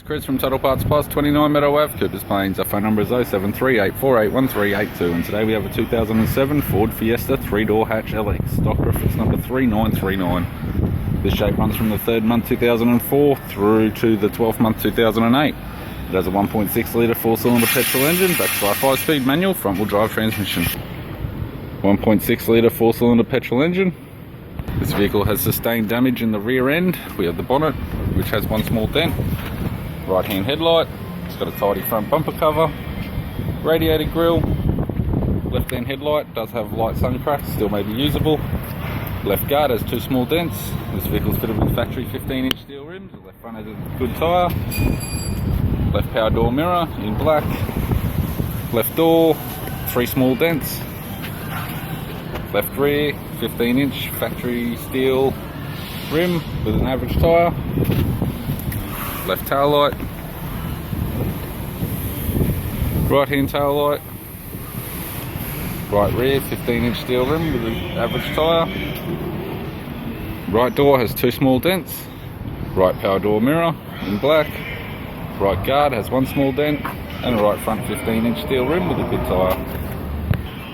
It's Chris from Total Parts Plus, 29 Meadow Ave, Coopers Plains. Our phone number is 0738481382, and today we have a 2007 Ford Fiesta 3-door hatch LX, stock reference number 3939. This shape runs from the 3rd month 2004 through to the 12th month 2008. It has a 1.6 litre 4-cylinder petrol engine, backed by a 5-speed manual front-wheel drive transmission. 1.6 litre 4-cylinder petrol engine. This vehicle has sustained damage in the rear end. We have the bonnet, which has one small dent. Right hand headlight. It's got a tidy front bumper cover. Radiator grille. Left hand headlight does have light sun cracks, still may be usable. Left guard has 2 small dents. This vehicle is fitted with factory 15-inch steel rims. The left front has a good tyre. Left power door mirror in black. Left door, 3 small dents. Left rear, 15-inch factory steel rim with an average tyre. Left tail light. Right hand tail light. Right rear, 15-inch steel rim with an average tyre. Right door has 2 small dents. Right power door mirror in black. Right guard has 1 small dent. And a right front 15-inch steel rim with a good tyre.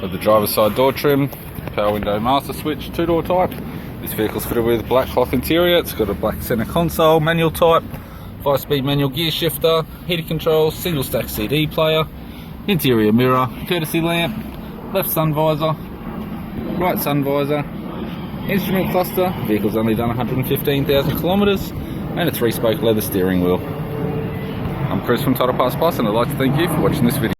With the driver's side door trim. Power window master switch, 2-door type. This vehicle's fitted with black cloth interior. It's got a black center console, manual type, 5-speed manual gear shifter, heater controls, single stack CD player, interior mirror, courtesy lamp, left sun visor, right sun visor, instrument cluster. Vehicle's only done 115,000 kilometers, and a 3-spoke leather steering wheel. I'm Chris from Total Parts Plus, and I'd like to thank you for watching this video.